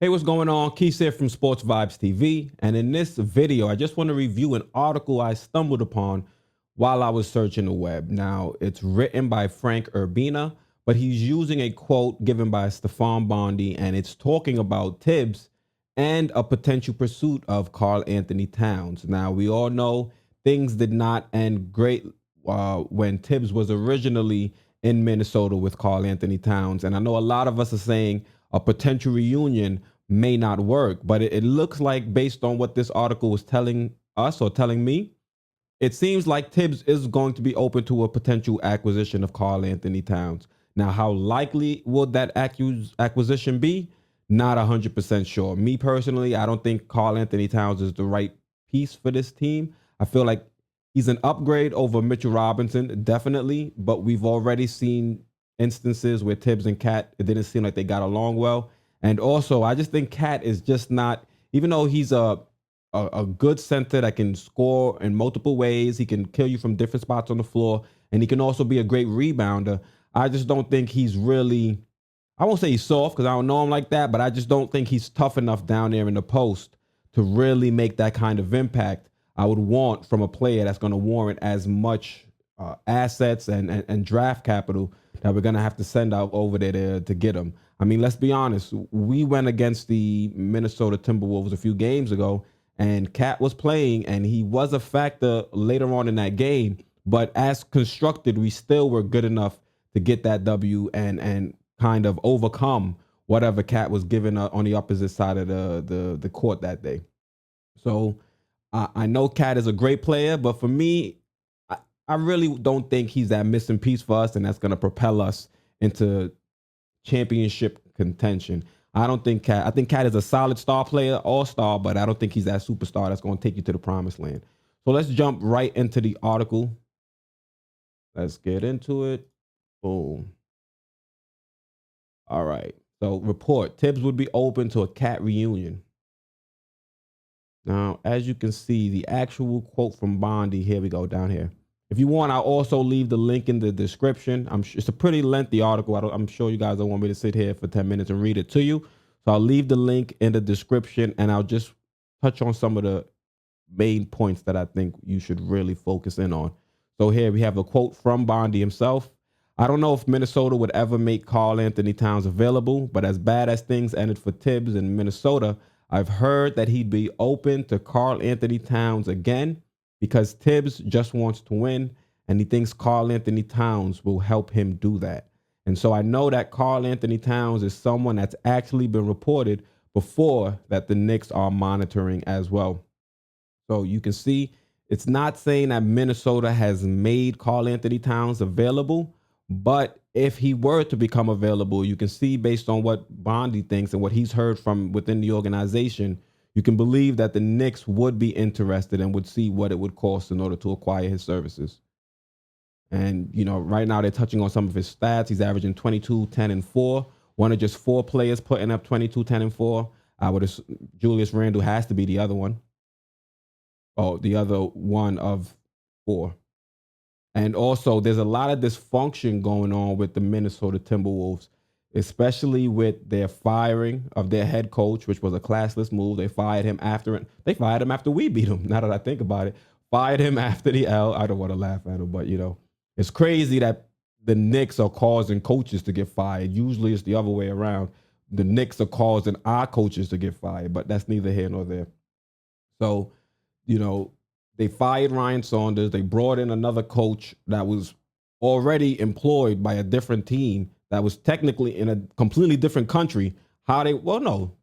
Hey, what's going on? Quis here from Sports Vibes TV. And in this video, I just want to review an article I stumbled upon while I was searching the web. Now, it's written by Frank Urbina, but he's using a quote given by Stefan Bondi, and it's talking about Tibbs and a potential pursuit of Karl Anthony Towns. Now, we all know things did not end great when Tibbs was originally in Minnesota with Karl Anthony Towns. And I know a lot of us are saying a potential reunion may not work, but it looks like, based on what this article was telling us or telling me, it seems like Tibbs is going to be open to a potential acquisition of Karl Anthony Towns. Now, how likely would that acquisition be? Not 100% sure. Me personally, I don't think Karl Anthony Towns is the right piece for this team. I feel like he's an upgrade over Mitchell Robinson, definitely, but we've already seen instances where Tibbs and Cat, it didn't seem like they got along well. And also, I just think Cat is just not, even though he's a good center that can score in multiple ways, he can kill you from different spots on the floor, and he can also be a great rebounder. I just don't think he's really, I won't say he's soft because I don't know him like that, but I just don't think he's tough enough down there in the post to really make that kind of impact I would want from a player that's going to warrant as much assets and draft capital that we're going to have to send out over there to get him. I mean, let's be honest. We went against the Minnesota Timberwolves a few games ago, and Cat was playing, and he was a factor later on in that game. But as constructed, we still were good enough to get that W and kind of overcome whatever Cat was given on the opposite side of the court that day. So I know Cat is a great player, but for me, I really don't think he's that missing piece for us, and that's going to propel us into championship contention. I don't think Cat. I think Cat is a solid star player, all star, but I don't think he's that superstar that's going to take you to the promised land. So let's jump right into the article. Let's get into it. Boom. All right. So report: Tibbs would be open to a Cat reunion. Now, as you can see, the actual quote from Bondi. Here we go down here. If you want, I'll also leave the link in the description. It's a pretty lengthy article. I'm sure you guys don't want me to sit here for 10 minutes and read it to you. So I'll leave the link in the description, and I'll just touch on some of the main points that I think you should really focus in on. So here we have a quote from Bondi himself. I don't know if Minnesota would ever make Karl Anthony Towns available, but as bad as things ended for Tibbs in Minnesota, I've heard that he'd be open to Karl Anthony Towns again because Tibbs just wants to win, and he thinks Karl Anthony Towns will help him do that. And so I know that Karl Anthony Towns is someone that's actually been reported before that the Knicks are monitoring as well. So you can see it's not saying that Minnesota has made Karl Anthony Towns available, but if he were to become available, you can see, based on what Bondi thinks and what he's heard from within the organization, you can believe that the Knicks would be interested and would see what it would cost in order to acquire his services. And, you know, right now they're touching on some of his stats. He's averaging 22, 10, and 4. One of just 4 players putting up 22, 10, and 4. Julius Randle has to be the other one. Oh, the other one of 4. And also, there's a lot of dysfunction going on with the Minnesota Timberwolves, especially with their firing of their head coach, which was a classless move. They fired him after it. They fired him after we beat him. Now that I think about it, fired him after the L. I don't want to laugh at him, but you know, it's crazy that the Knicks are causing coaches to get fired. Usually, it's the other way around. The Knicks are causing our coaches to get fired, but that's neither here nor there. So, you know, they fired Ryan Saunders. They brought in another coach that was already employed by a different team that was technically in a completely different country. Well, no,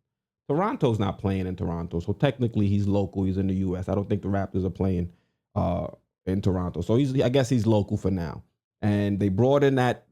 Toronto's not playing in Toronto. So technically he's local. He's in the US. I don't think the Raptors are playing in Toronto. So I guess he's local for now. And they brought in that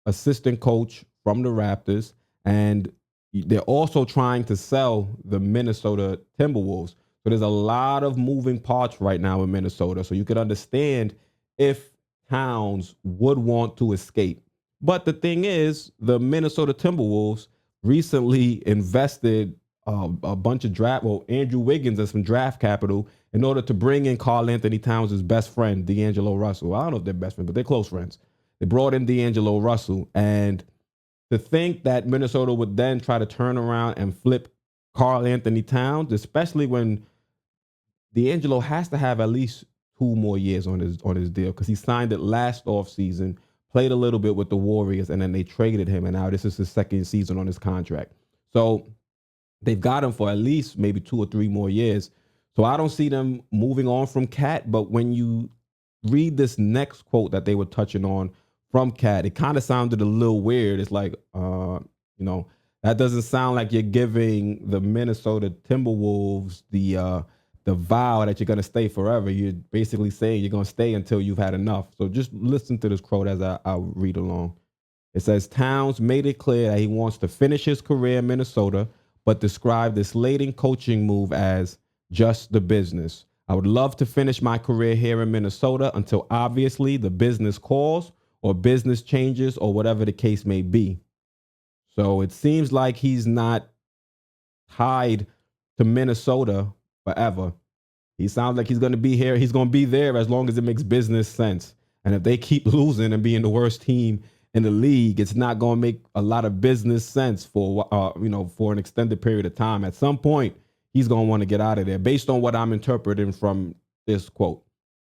assistant coach from the Raptors, and they're also trying to sell the Minnesota Timberwolves. So there's a lot of moving parts right now in Minnesota. So you could understand if Towns would want to escape. But the thing is, the Minnesota Timberwolves recently invested a bunch of Andrew Wiggins and some draft capital in order to bring in Karl Anthony Towns' best friend, D'Angelo Russell. I don't know if they're best friends, but they're close friends. They brought in D'Angelo Russell. And to think that Minnesota would then try to turn around and flip Karl Anthony Towns, especially when D'Angelo has to have at least 2 more years on his deal because he signed it last offseason, played a little bit with the Warriors, and then they traded him, and now this is his second season on his contract. So they've got him for at least maybe 2 or 3 more years. So I don't see them moving on from Cat. But when you read this next quote that they were touching on from Cat, it kind of sounded a little weird. It's like, you know, that doesn't sound like you're giving the Minnesota Timberwolves the vow that you're gonna stay forever. You're basically saying you're gonna stay until you've had enough. So just listen to this quote as I read along. It says Towns made it clear that he wants to finish his career in Minnesota, but described this Slating coaching move as just the business. I would love to finish my career here in Minnesota until obviously the business calls or business changes or whatever the case may be. So it seems like he's not tied to Minnesota forever. He sounds like he's going to be here. He's going to be there as long as it makes business sense. And if they keep losing and being the worst team in the league, it's not going to make a lot of business sense for for an extended period of time. At some point, he's going to want to get out of there based on what I'm interpreting from this quote.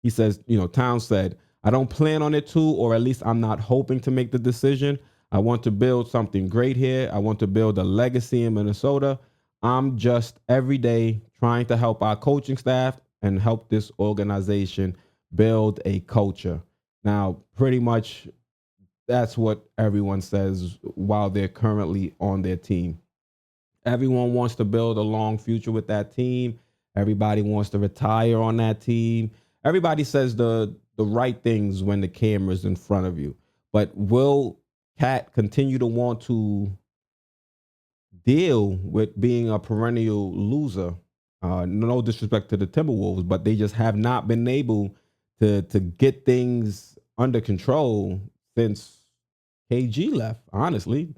He says, Towns said, I don't plan on it to, or at least I'm not hoping to make the decision. I want to build something great here. I want to build a legacy in Minnesota. I'm just every day trying to help our coaching staff and help this organization build a culture. Now, pretty much that's what everyone says while they're currently on their team. Everyone wants to build a long future with that team. Everybody wants to retire on that team. Everybody says the right things when the camera's in front of you. But will Cat continue to want to deal with being a perennial loser? No disrespect to the Timberwolves, but they just have not been able to get things under control since KG left. Honestly,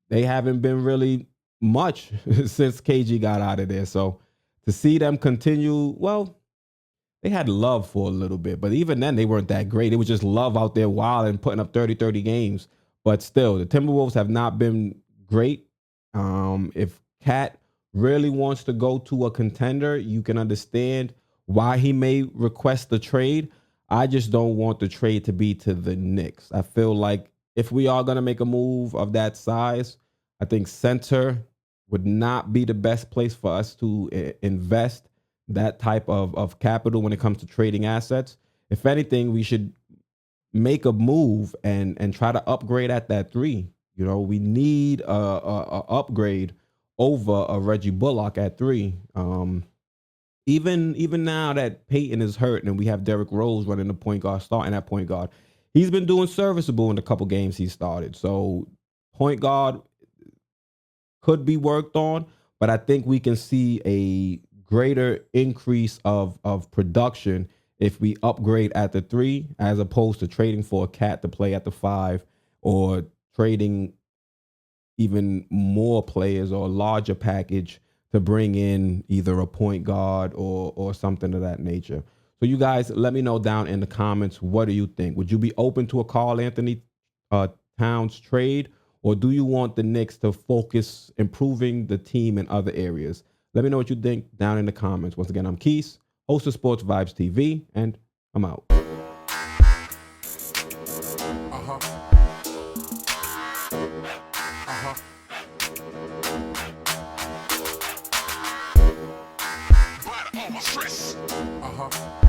they haven't been really much since KG got out of there. So to see them continue, well, they had Love for a little bit, but even then they weren't that great. It was just Love out there wild and putting up 30 games. But still, the Timberwolves have not been great. If Cat really wants to go to a contender, you can understand why he may request a trade. I just don't want the trade to be to the Knicks. I feel like if we are going to make a move of that size, I think center would not be the best place for us to invest that type of capital when it comes to trading assets. If anything, we should make a move and try to upgrade at that 3. We need a upgrade over a Reggie Bullock at 3. Even now that Peyton is hurt and we have Derrick Rose running the point guard, starting at point guard, he's been doing serviceable in the couple games he started. So point guard could be worked on, but I think we can see a greater increase of production if we upgrade at the 3 as opposed to trading for a Cat to play at the 5 or trading even more players or a larger package to bring in either a point guard or something of that nature. So you guys, let me know down in the comments, what do you think? Would you be open to a Karl Anthony Towns trade, or do you want the Knicks to focus improving the team in other areas? Let me know what you think down in the comments. Once again, I'm Quis, host of Sports Vibes TV, and I'm out. Uh-huh.